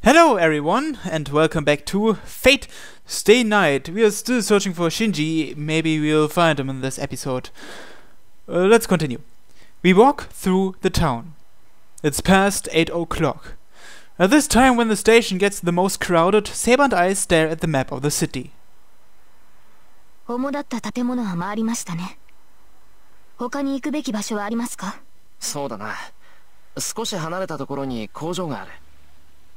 Hello everyone, and welcome back to Fate Stay Night. We are still searching for Shinji. Maybe we'll find him in this episode. Let's continue. We walk through the town. It's past 8 o'clock. At this time, when the station gets the most crowded, Saber and I stare at the map of the city. 主だった建物は回りましたね。他に行くべき場所はありますか？そうだな。少し離れたところに工場がある。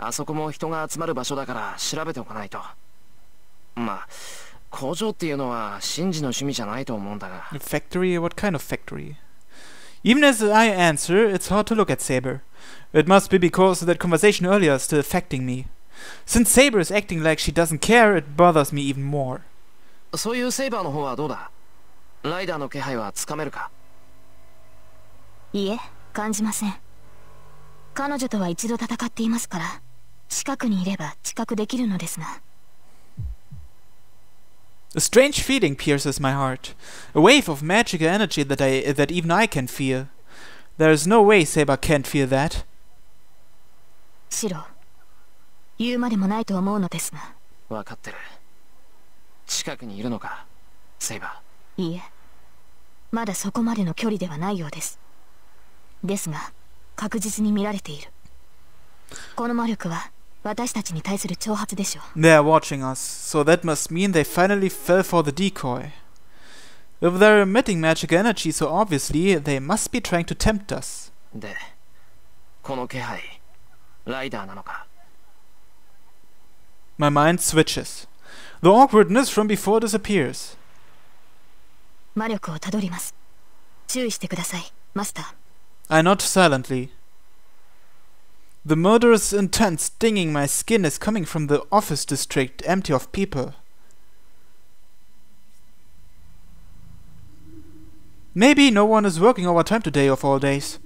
あそこも人が集まる場所だから調べておかないと。まあ、工場っていうのはシンジの趣味じゃないと思うんだが。A factory? What kind of factory? Even as I answer, it's hard to look at Saber. It must be because that conversation earlier is still affecting me. Since Saber is acting like she doesn't care, it bothers me even more. そういうセイバーの方はどうだ？ライダーの気配はつかめるか？いいえ、感じません。彼女とは一度戦っていますから、近くにいれば知覚できるのですが。A strange feeling pierces my heart. A wave of magical energy that even I can feel. There is no way Saber can't feel that. シロ、言うまでもないと思うのですが。わかってる。近くにいるのか、セイバー。いいえ、まだそこまでの距離ではないようです。ですが、確実に見られている。この魔力は私たちに対する挑発でしょう。They are watching us, so that must mean they finally fell for the decoy. If they're emitting magic energy so obviously, they must be trying to tempt us. で、この気配、ライダーなのか。My mind switches. The awkwardness from before disappears. 魔力をたどります。注意してください、マスター。I nod silently. The murderous intent stinging my skin is coming from the office district empty of people. Maybe no one is working overtime today of all days.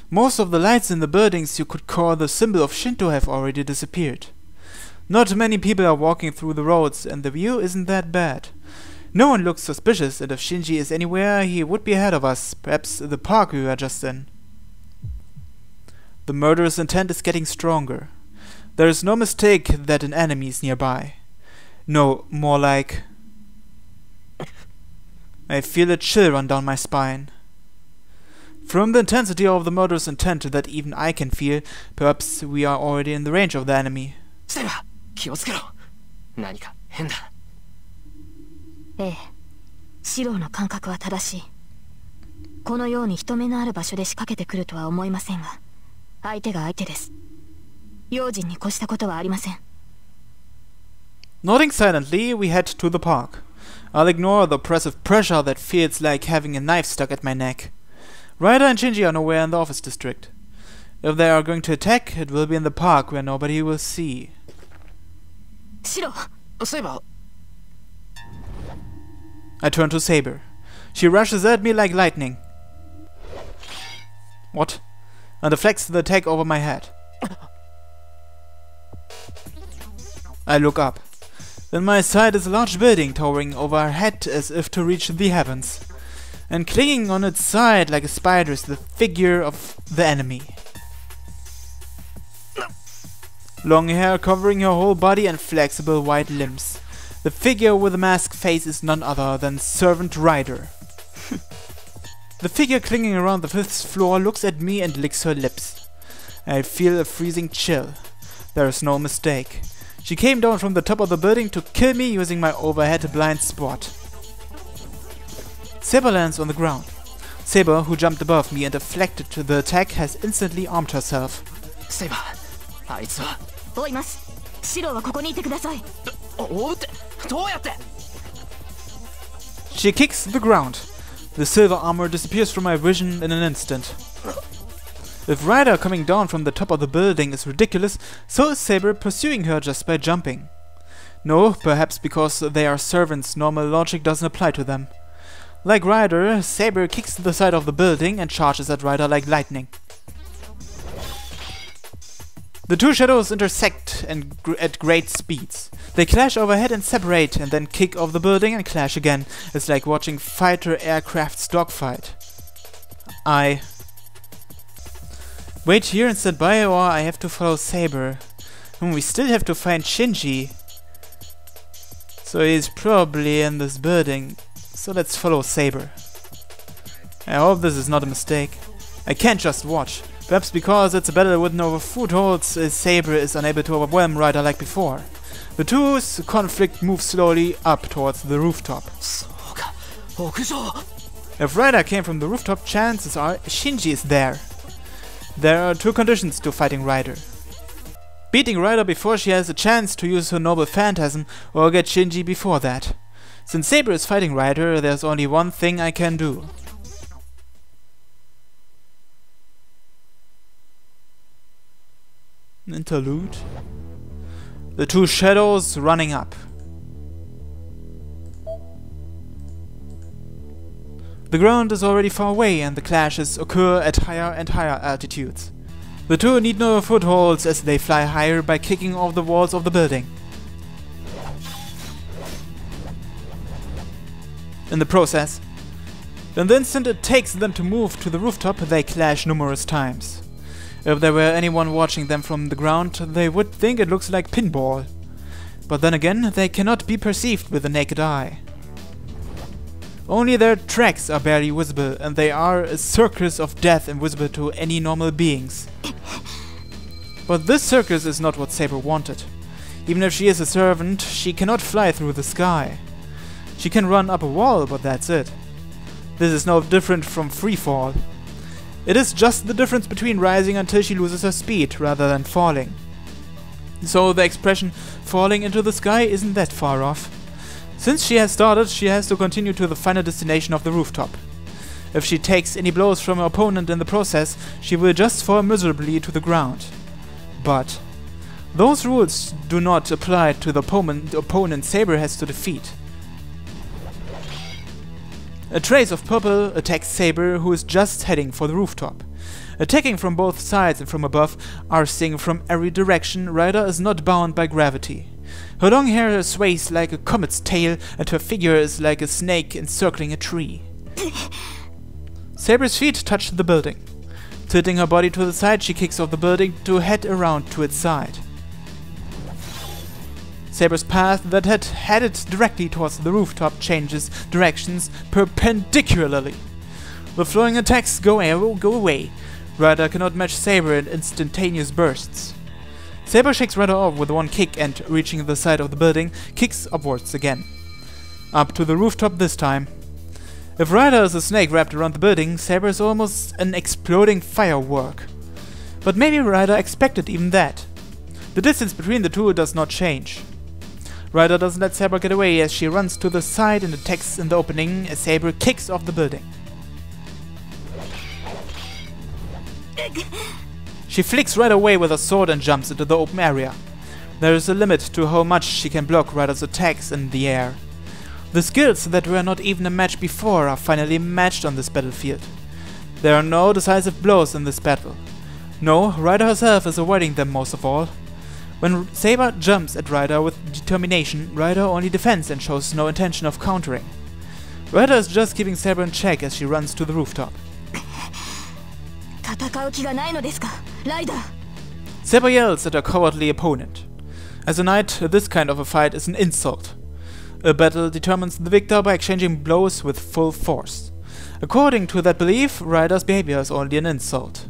Most of the lights in the buildings you could call the symbol of Shinto have already disappeared. Not many people are walking through the roads, and the view isn't that bad. No one looks suspicious, and if Shinji is anywhere, he would be ahead of us, perhaps the park we were just in. The murderous intent is getting stronger. There is no mistake that an enemy is nearby. No, more like... I feel a chill run down my spine. From the intensity of the murderous intent that even I can feel, perhaps we are already in the range of the enemy. セイバー、気をつけろ。何か変だ。ええ、シローの感覚は正しい。このように人目のある場所で仕掛けてくるとは思いませんが、相手が相手です。用心に越したことはありません。Nodding silently, we head to the park. I'll ignore the oppressive pressure that feels like having a knife stuck at my neck. Ryder and Shinji are nowhere in the office district. If they are going to attack, it will be in the park where nobody will see. シロー、セイバー。I turn to Saber. She rushes at me like lightning. What? And deflects the attack over my head. I look up. In my sight is a large building towering over our head as if to reach the heavens. And clinging on its side like a spider is the figure of the enemy. Long hair covering her whole body and flexible white limbs. The figure with the masked face is none other than Servant Ryder. The figure clinging around the 5th floor looks at me and licks her lips. I feel a freezing chill. There is no mistake. She came down from the top of the building to kill me using my overhead blind spot. Saber lands on the ground. Saber, who jumped above me and deflected the attack, has instantly armed herself. セイバー、あいつは。追います。シローはここにいてください。追うって、どうやって？ She kicks the ground. The silver armor disappears from my vision in an instant. If Ryder coming down from the top of the building is ridiculous, so is Saber pursuing her just by jumping. No, perhaps because they are servants, normal logic doesn't apply to them. Like Ryder, Saber kicks to the side of the building and charges at Ryder like lightning. The two shadows intersect at great speeds. They clash overhead and separate, and then kick off the building and clash again. It's like watching fighter aircrafts dogfight. I wait here and stand by, or I have to follow Saber. We still have to find Shinji. So he's probably in this building. So let's follow Saber. I hope this is not a mistake. I can't just watch. Perhaps because it's a battle with no footholds, Saber is unable to overwhelm Ryder like before. The two's conflict moves slowly up towards the rooftop. If Ryder came from the rooftop, chances are Shinji is there. There are two conditions to fighting Ryder. Beating Ryder before she has a chance to use her noble phantasm, or get Shinji before that. Since Saber is fighting Ryder, there's only one thing I can do. Interlude. The two shadows running up. The ground is already far away and the clashes occur at higher and higher altitudes. The two need no footholds as they fly higher by kicking off the walls of the building. In the process, in the instant it takes them to move to the rooftop, they clash numerous times. If there were anyone watching them from the ground, they would think it looks like pinball. But then again, they cannot be perceived with the naked eye. Only their tracks are barely visible, and they are a circus of death invisible to any normal beings. But this circus is not what Saber wanted. Even if she is a servant, she cannot fly through the sky. She can run up a wall, but that's it. This is no different from free fall. It is just the difference between rising until she loses her speed, rather than falling. So the expression falling into the sky isn't that far off. Since she has started, she has to continue to the final destination of the rooftop. If she takes any blows from her opponent in the process, she will just fall miserably to the ground. But those rules do not apply to the opponent Saber has to defeat. A trace of purple attacks Saber, who is just heading for the rooftop. Attacking from both sides and from above, arcing from every direction, Ryder is not bound by gravity. Her long hair sways like a comet's tail, and her figure is like a snake encircling a tree. Saber's feet touch the building. Tilting her body to the side, she kicks off the building to head around to its side. Saber's path that had headed directly towards the rooftop changes directions perpendicularly. The flowing attacks go away. Ryder cannot match Saber in instantaneous bursts. Saber shakes Ryder off with one kick and, reaching the side of the building, kicks upwards again. Up to the rooftop this time. If Ryder is a snake wrapped around the building, Saber is almost an exploding firework. But maybe Ryder expected even that. The distance between the two does not change. Ryder doesn't let Saber get away as she runs to the side and attacks in the opening as Saber kicks off the building. She flicks Ryder away with her sword and jumps into the open area. There is a limit to how much she can block Ryder's attacks in the air. The skills that were not even a match before are finally matched on this battlefield. There are no decisive blows in this battle. No, Ryder herself is avoiding them most of all. When Saber jumps at Ryder with determination, Ryder only defends and shows no intention of countering. Ryder is just keeping Saber in check as she runs to the rooftop. Saber yells at her cowardly opponent. As a knight, this kind of a fight is an insult. A battle determines the victor by exchanging blows with full force. According to that belief, Ryder's behavior is only an insult.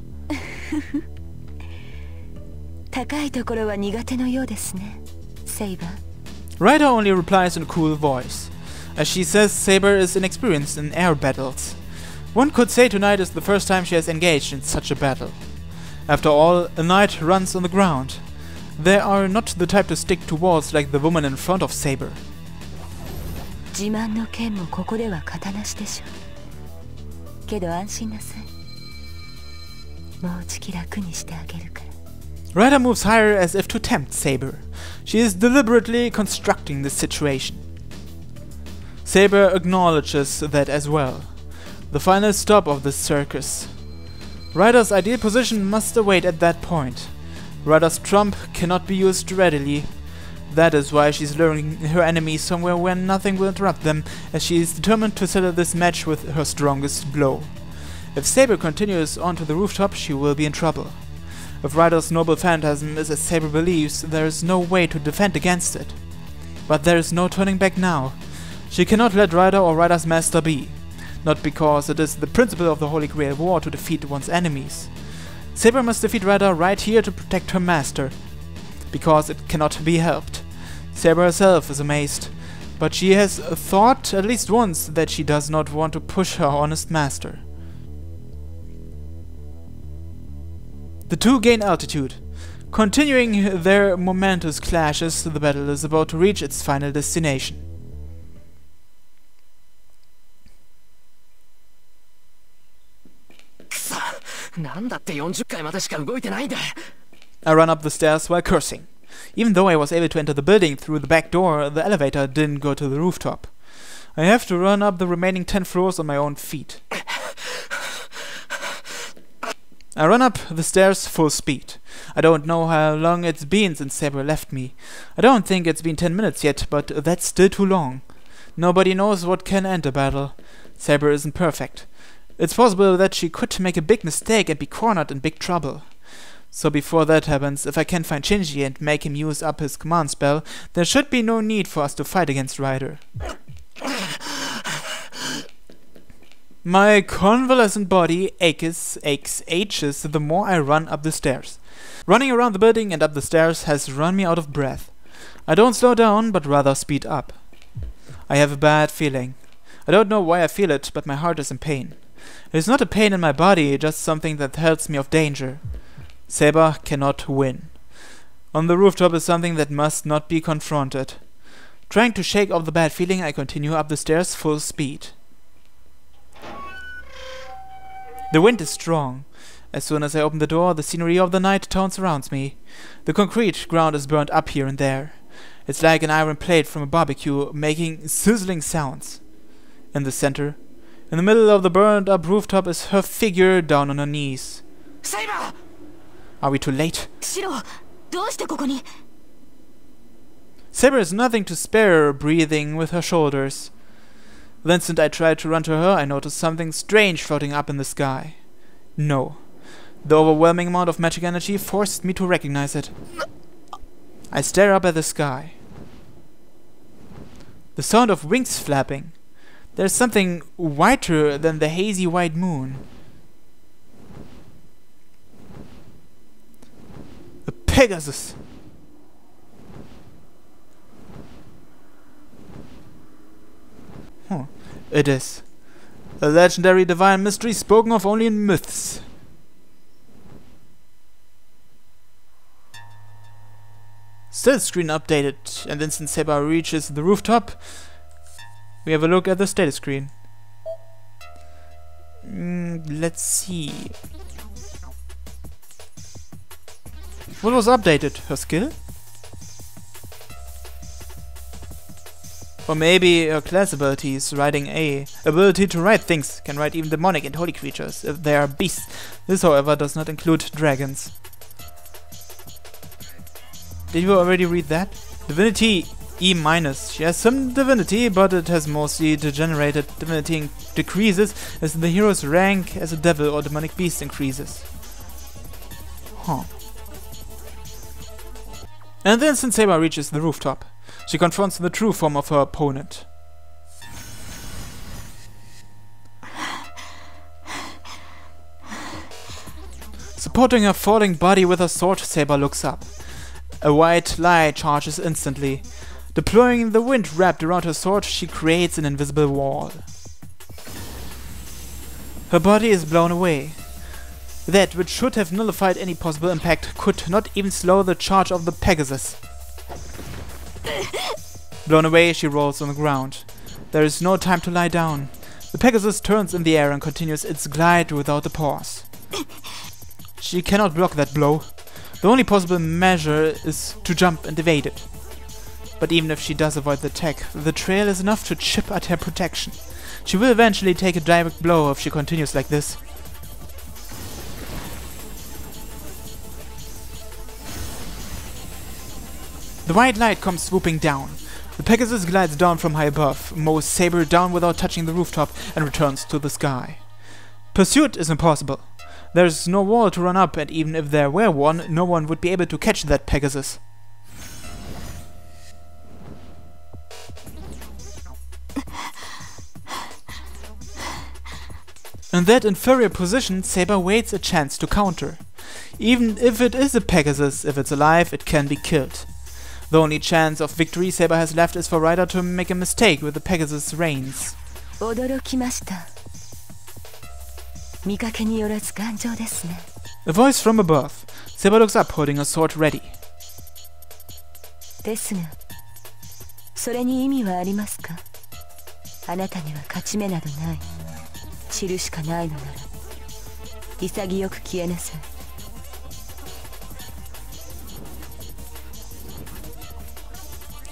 Ryder only replies in a cool voice, as she says Saber is inexperienced in air battles. One could say tonight is the first time she has engaged in such a battle. After all, a knight runs on the ground. They are not the type to stick to walls like the woman in front of Saber. Ryder moves higher as if to tempt Saber. She is deliberately constructing this situation. Saber acknowledges that as well. The final stop of this circus. Ryder's ideal position must await at that point. Ryder's trump cannot be used readily. That is why she's luring her enemies somewhere where nothing will interrupt them, as she is determined to settle this match with her strongest blow. If Saber continues onto the rooftop, she will be in trouble. If Ryder's noble phantasm is as Saber believes, there is no way to defend against it. But there is no turning back now. She cannot let Ryder or Ryder's master be. Not because it is the principle of the Holy Grail War to defeat one's enemies. Saber must defeat Ryder right here to protect her master. Because it cannot be helped. Saber herself is amazed. But she has thought at least once that she does not want to push her honest master. The two gain altitude. Continuing their momentous clashes, the battle is about to reach its final destination. I run up the stairs while cursing. Even though I was able to enter the building through the back door, the elevator didn't go to the rooftop. I have to run up the remaining 10 floors on my own feet. I run up the stairs full speed. I don't know how long it's been since Saber left me. I don't think it's been 10 minutes yet, but that's still too long. Nobody knows what can end a battle. Saber isn't perfect. It's possible that she could make a big mistake and be cornered in big trouble. So before that happens, if I can find Shinji and make him use up his command spell, there should be no need for us to fight against Ryder. My convalescent body aches the more I run up the stairs. Running around the building and up the stairs has run me out of breath. I don't slow down, but rather speed up. I have a bad feeling. I don't know why I feel it, but my heart is in pain. It is not a pain in my body, just something that tells me of danger. Saber cannot win. On the rooftop is something that must not be confronted. Trying to shake off the bad feeling, I continue up the stairs full speed. The wind is strong. As soon as I open the door, the scenery of the night town surrounds me. The concrete ground is burned up here and there. It's like an iron plate from a barbecue, making sizzling sounds. In the center, in the middle of the burned up rooftop, is her figure down on her knees. Saber! Are we too late? Shiro, どうしてここに? Saber is nothing to spare, breathing with her shoulders. The instant I try to run to her, I notice something strange floating up in the sky. No. The overwhelming amount of magic energy forced me to recognize it. I stare up at the sky. The sound of wings flapping. There's something whiter than the hazy white moon. A Pegasus! Huh. It is. A legendary divine mystery spoken of only in myths. Status screen updated, and then since Saber reaches the rooftop, we have a look at the status screen. Let's see. What was updated? Her skill? Or maybe her class abilities, riding A. Ability to ride things, can ride even demonic and holy creatures, if they are beasts. This, however, does not include dragons. Did you already read that? Divinity E-. She has some divinity, but it has mostly degenerated. Divinity decreases as the hero's rank as a devil or demonic beast increases. Huh. And then since Saber reaches the rooftop, she confronts the true form of her opponent. Supporting her falling body with her sword, Saber looks up. A white light charges instantly. Deploying the wind wrapped around her sword, she creates an invisible wall. Her body is blown away. That which should have nullified any possible impact could not even slow the charge of the Pegasus. Blown away, she rolls on the ground. There is no time to lie down. The Pegasus turns in the air and continues its glide without a pause. She cannot block that blow. The only possible measure is to jump and evade it. But even if she does avoid the attack, the trail is enough to chip at her protection. She will eventually take a direct blow if she continues like this. The white light comes swooping down. The Pegasus glides down from high above, mows Saber down without touching the rooftop, and returns to the sky. Pursuit is impossible. There's no wall to run up, and even if there were one, no one would be able to catch that Pegasus. In that inferior position, Saber waits a chance to counter. Even if it is a Pegasus, if it's alive, it can be killed. The only chance of victory Saber has left is for Ryder to make a mistake with the Pegasus' reins. 驚きました。見かけによらず頑丈ですね。A voice from above. Saber looks up, holding a sword ready. ですが、それに意味はありますか？あなたには勝ち目などない。散るしかないのなら、潔く消えなさい。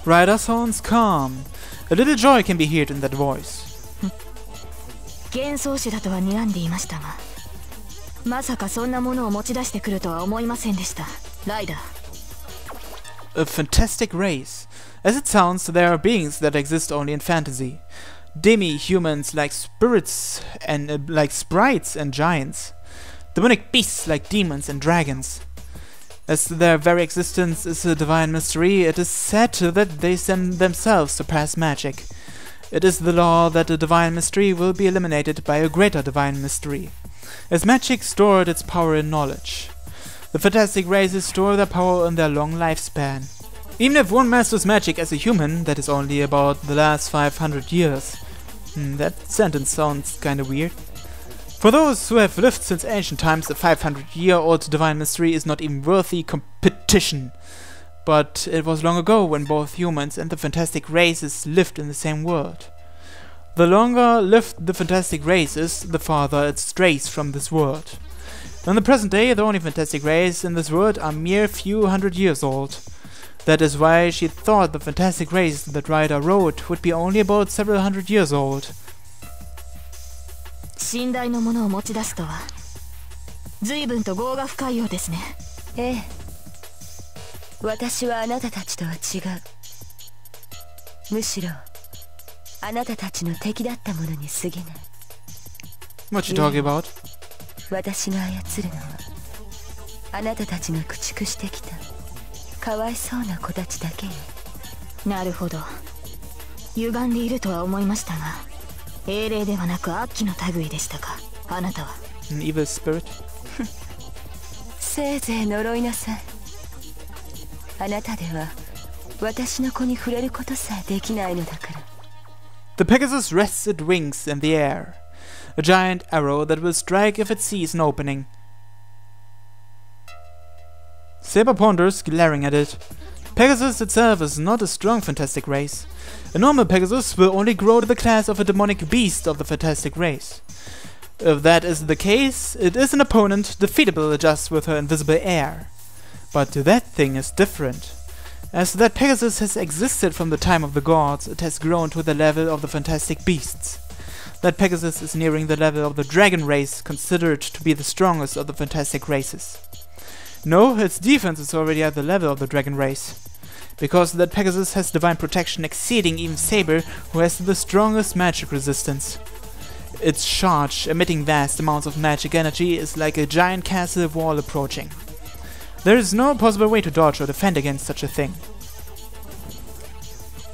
Ryder sounds calm. A little joy can be heard in that voice. 幻想種だとは睨んでいましたが、まさかそんなものを持ち出してくるとは思いませんでした、ライダー。A fantastic race. As it sounds, there are beings that exist only in fantasy. Demi-humans like spirits and like sprites and giants. Demonic beasts like demons and dragons. As their very existence is a divine mystery, it is said that they themselves surpass magic. It is the law that a divine mystery will be eliminated by a greater divine mystery, as magic stored its power in knowledge. The fantastic races store their power in their long lifespan. Even if one masters magic as a human, that is only about the last 500 years. That sentence sounds kinda weird. For those who have lived since ancient times, a 500-year-old divine mystery is not even worthy competition. But it was long ago when both humans and the fantastic races lived in the same world. The longer lived the fantastic races, the farther it strays from this world. In the present day, the only fantastic race in this world are mere few hundred years old. That is why she thought the fantastic race that Ryder rode would be only about several hundred years old. 信頼のものを持ち出すとは随分と業が深いようですね。ええ、私はあなたたちとは違う。むしろあなたたちの敵だったものに過ぎない。 What you talking about? 私が操るのはあなたたちが駆逐してきたかわいそうな子たちだけよ。なるほど。歪んでいるとは思いましたが、英霊ではなく悪鬼の類でしたか、あなたは。An evil spirit? せいぜい呪いなさい。あなたでは私の子に触れることさえできないのだから。 The Pegasus rests its wings in the air. A giant arrow that will strike if it sees an opening. Saber ponders, glaring at it. Pegasus itself is not a strong fantastic race. A normal Pegasus will only grow to the class of a demonic beast of the fantastic race. If that is the case, it is an opponent defeatable just with her invisible air. But that thing is different. As that Pegasus has existed from the time of the gods, it has grown to the level of the fantastic beasts. That Pegasus is nearing the level of the dragon race, considered to be the strongest of the fantastic races. No, its defense is already at the level of the dragon race. Because that Pegasus has divine protection exceeding even Saber, who has the strongest magic resistance. Its charge, emitting vast amounts of magic energy, is like a giant castle wall approaching. There is no possible way to dodge or defend against such a thing.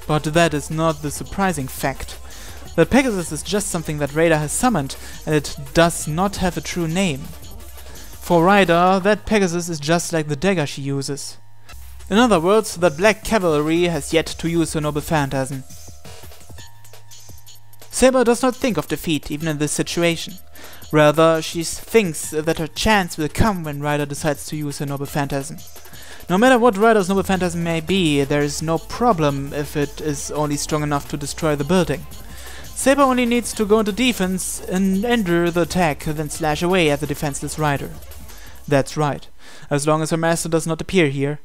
But that is not the surprising fact. That Pegasus is just something that Ryder has summoned, and it does not have a true name. For Ryder, that Pegasus is just like the dagger she uses. In other words, that Black Cavalry has yet to use her noble phantasm. Saber does not think of defeat even in this situation. Rather, she thinks that her chance will come when Ryder decides to use her noble phantasm. No matter what Ryder's noble phantasm may be, there is no problem if it is only strong enough to destroy the building. Saber only needs to go into defense and enter the attack, then slash away at the defenseless Ryder. That's right, as long as her master does not appear here.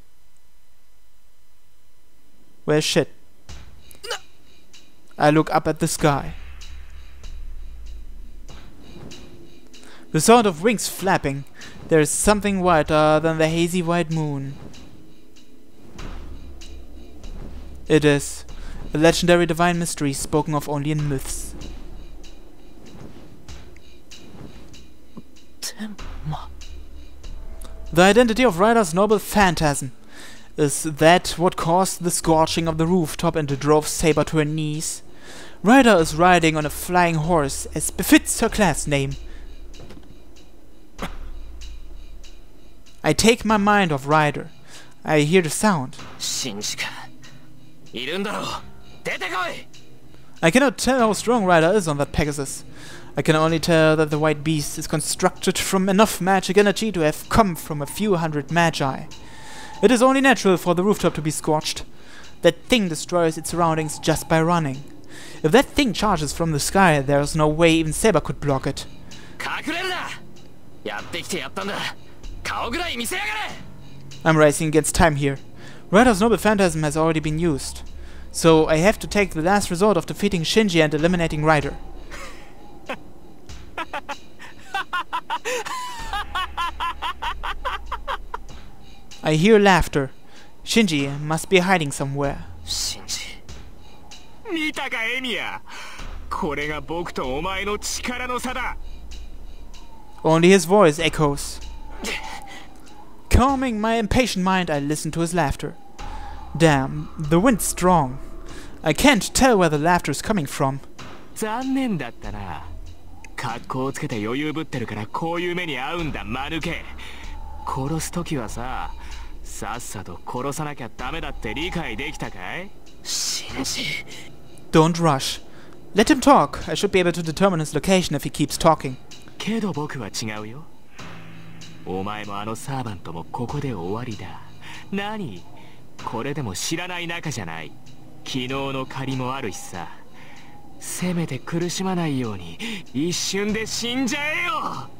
Well, shit. I look up at the sky. The sound of wings flapping. There is something whiter than the hazy white moon. It is a legendary divine mystery spoken of only in myths. 天魔 The identity of Ryder's noble phantasm. Is that what caused the scorching of the rooftop and drove Saber to her knees? Ryder is riding on a flying horse, as befits her class name. I take my mind off Ryder. I hear the sound. I cannot tell how strong Ryder is on that Pegasus. I can only tell that the white beast is constructed from enough magic energy to have come from a few hundred magi. It is only natural for the rooftop to be scorched. That thing destroys its surroundings just by running. If that thing charges from the sky, there is no way even Saber could block it. I'm racing against time here. Ryder's noble phantasm has already been used. So I have to take the last resort of defeating Shinji and eliminating Ryder. I hear laughter. Shinji must be hiding somewhere. Shinji. Only his voice echoes. Calming my impatient mind, I listen to his laughter. Damn, the wind's strong. I can't tell where the laughter is coming from. 残念だったな。格好をつけて余裕ぶってるからこういう目に遭うんだ間抜け。殺すときはさ、さっさと殺さなきゃダメだって理解できたかい？シンジ。Don't rush. Let him talk. I should be able to determine his location if he keeps talking. けど僕は違うよ。お前もあのサーバントもここで終わりだ。何？これでも知らない仲じゃない。昨日の借りもあるしさ。せめて苦しまないように一瞬で死んじゃえよ。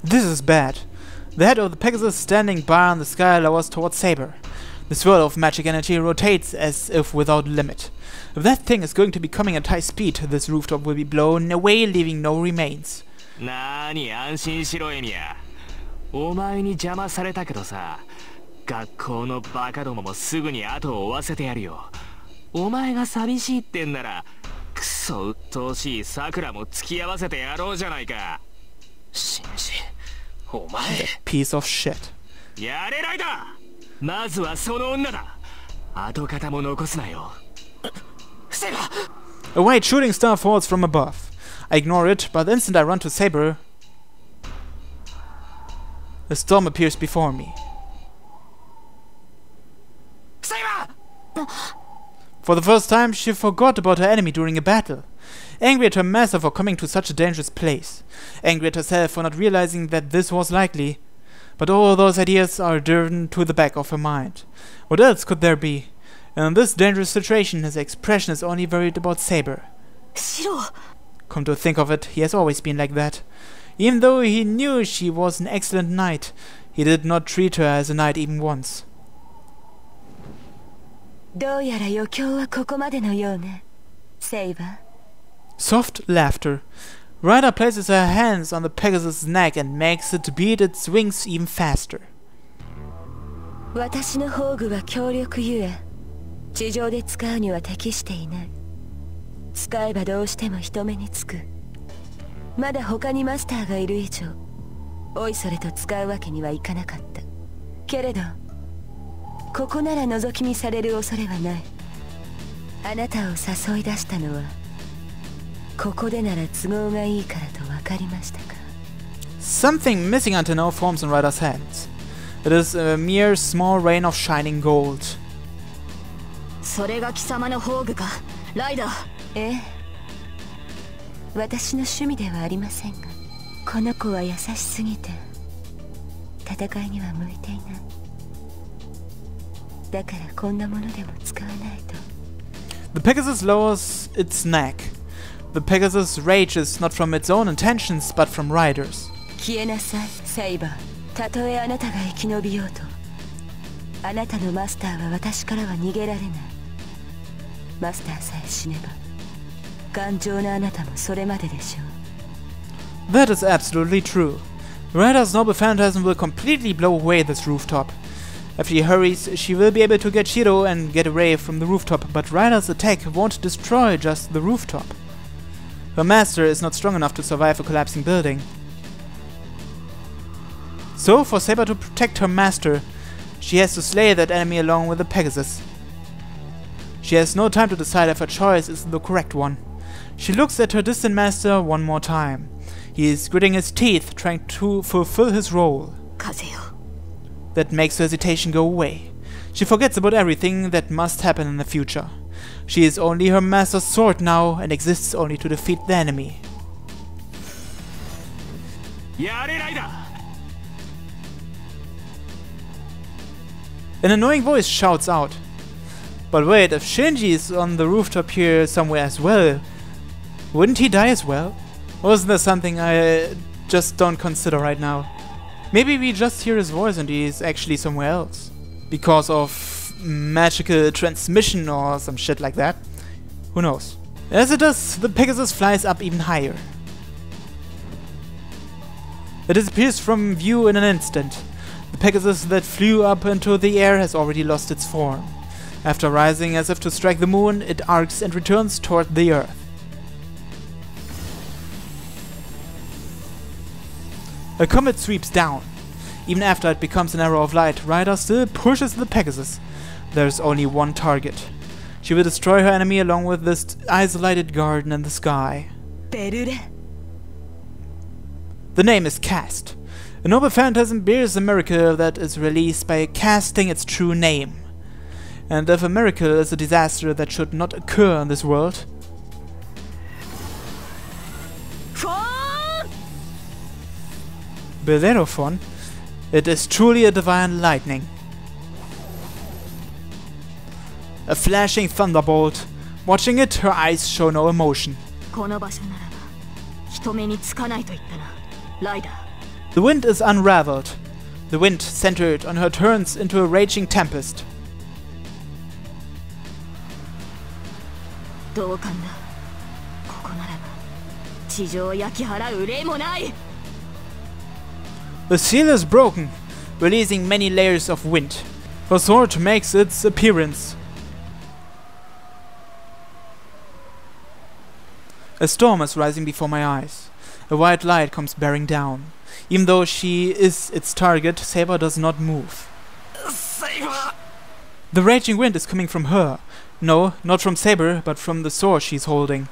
This is bad. The head of the Pegasus standing bar in the sky lowers towards Saber. The swirl of magic energy rotates as if without limit. If that thing is going to be coming at high speed, this rooftop will be blown away, leaving no remains. なーに安心しろエミヤ。お前に邪魔されたけどさ、学校のバカどももすぐに後を追わせてやるよ。お前が寂しいってんなら、くそ鬱陶しいさくらも付き合わせてやろうじゃないか。シンジ、お前。Piece of shit. やれライダー。まずはその女だ。跡形も残すなよ。セイバー。 A white shooting star falls from above. I ignore it, but the instant I run to Saber, a storm appears before me. Saber! For the first time, she forgot about her enemy during a battle. Angry at her master for coming to such a dangerous place. Angry at herself for not realizing that this was likely. But all those ideas are driven to the back of her mind. What else could there be? In this dangerous situation, his expression is only worried about Saber. Shiro! Come to think of it, he has always been like that. Even though he knew she was an excellent knight, he did not treat her as a knight even once. どうやら余興はここまでのようね、セイバー。 Soft laughter. Ryder places her hands on the Pegasus' neck and makes it beat its wings even faster. 私の宝具は強力ゆえ、地上で使うには適していない。使えばどうしても人目につく。まだ他にマスターがいる以上、おいそれと使うわけにはいかなかった。けれど、ここなら覗き見される恐れはない。あなたを誘い出したのは、ここでなら都合がいいからと分かりましたか。 Something missing until now forms in Ryder's hands. It is a mere small rain of shining gold. それが貴様の宝具か、ライダー。ええ、私の趣味ではありませんが、この子は優しすぎて戦いには向いていない。だからこんなものでも使わないと。 The Pegasus lowers its neck. The Pegasus rages not from its own intentions but from Ryder's. 消えなさい、セイバー。たとえあなたが生き延びようと、あなたのマスターは私からは逃げられない。マスターさえ死ねば、頑丈なあなたもそれまででしょう。 That is absolutely true. Ryder's noble phantasm will completely blow away this rooftop. If she hurries, she will be able to get Shiro and get away from the rooftop, but Ryder's attack won't destroy just the rooftop. Her master is not strong enough to survive a collapsing building. So, for Saber to protect her master, she has to slay that enemy along with the Pegasus. She has no time to decide if her choice is the correct one. She looks at her distant master one more time. He is gritting his teeth, trying to fulfill his role. That makes her hesitation go away. She forgets about everything that must happen in the future. She is only her master's sword now and exists only to defeat the enemy. An annoying voice shouts out. But wait, if Shinji is on the rooftop here somewhere as well, wouldn't he die as well? Or isn't there something I just don't consider right now? Maybe we just hear his voice and he's actually somewhere else. Because of magical transmission or some shit like that. Who knows? As it does, the Pegasus flies up even higher. It disappears from view in an instant. The Pegasus that flew up into the air has already lost its form. After rising as if to strike the moon, it arcs and returns toward the earth. A comet sweeps down. Even after it becomes an arrow of light, Ryder still pushes the Pegasus. There's only one target. She will destroy her enemy along with this isolated garden in the sky. The name is Cast. A noble phantasm bears a miracle that is released by casting its true name. And if a miracle is a disaster that should not occur in this world, Bellerophon, it is truly a divine lightning. A flashing thunderbolt. Watching it, her eyes show no emotion. The wind is unraveled. The wind centered on her turns into a raging tempest. The seal is broken, releasing many layers of wind. Her sword makes its appearance. A storm is rising before my eyes. A white light comes bearing down. Even though she is its target, Saber does not move. Saber! The raging wind is coming from her. No, not from Saber, but from the sword she's holding.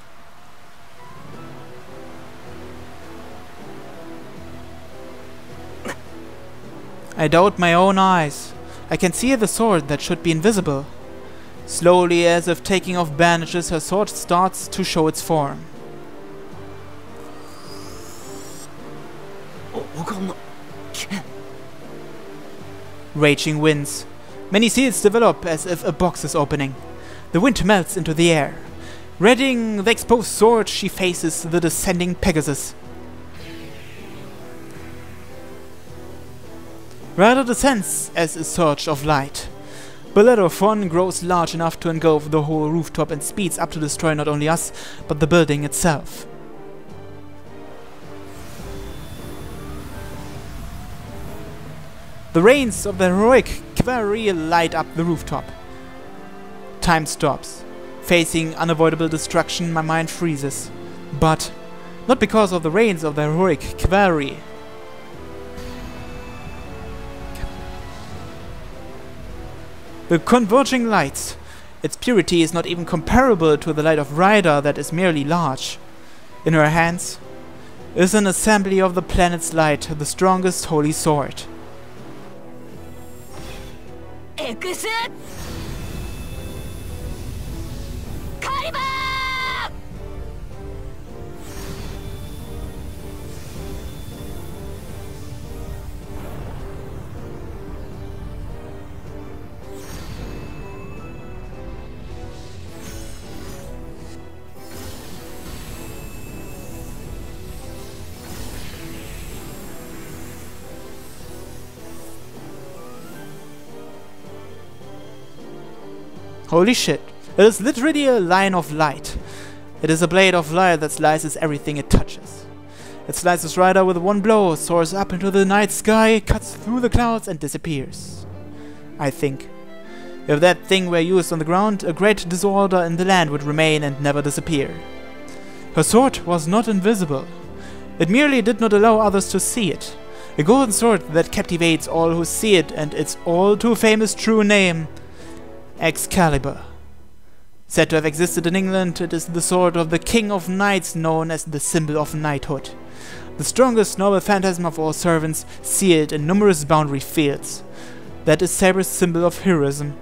I doubt my own eyes. I can see the sword that should be invisible. Slowly, as if taking off bandages, her sword starts to show its form. Raging winds. Many seals develop as if a box is opening. The wind melts into the air. Readying the exposed sword, she faces the descending Pegasus. Ryder descends as a surge of light. Bellerophon grows large enough to engulf the whole rooftop and speeds up to destroy not only us, but the building itself. The rains of the heroic cavalry light up the rooftop. Time stops. Facing unavoidable destruction, my mind freezes. But not because of the rains of the heroic cavalry. The converging lights. Its purity is not even comparable to the light of Ryder that is merely large. In her hands is an assembly of the planet's light, the strongest holy sword. Holy shit. It is literally a line of light. It is a blade of light that slices everything it touches. It slices Ryder with one blow, soars up into the night sky, cuts through the clouds and disappears. I think. If that thing were used on the ground, a great disorder in the land would remain and never disappear. Her sword was not invisible. It merely did not allow others to see it. A golden sword that captivates all who see it, and its all too famous true name, Excalibur. Said to have existed in England, it is the sword of the King of Knights, known as the symbol of knighthood. The strongest noble phantasm of all servants, sealed in numerous boundary fields. That is Saber's symbol of heroism,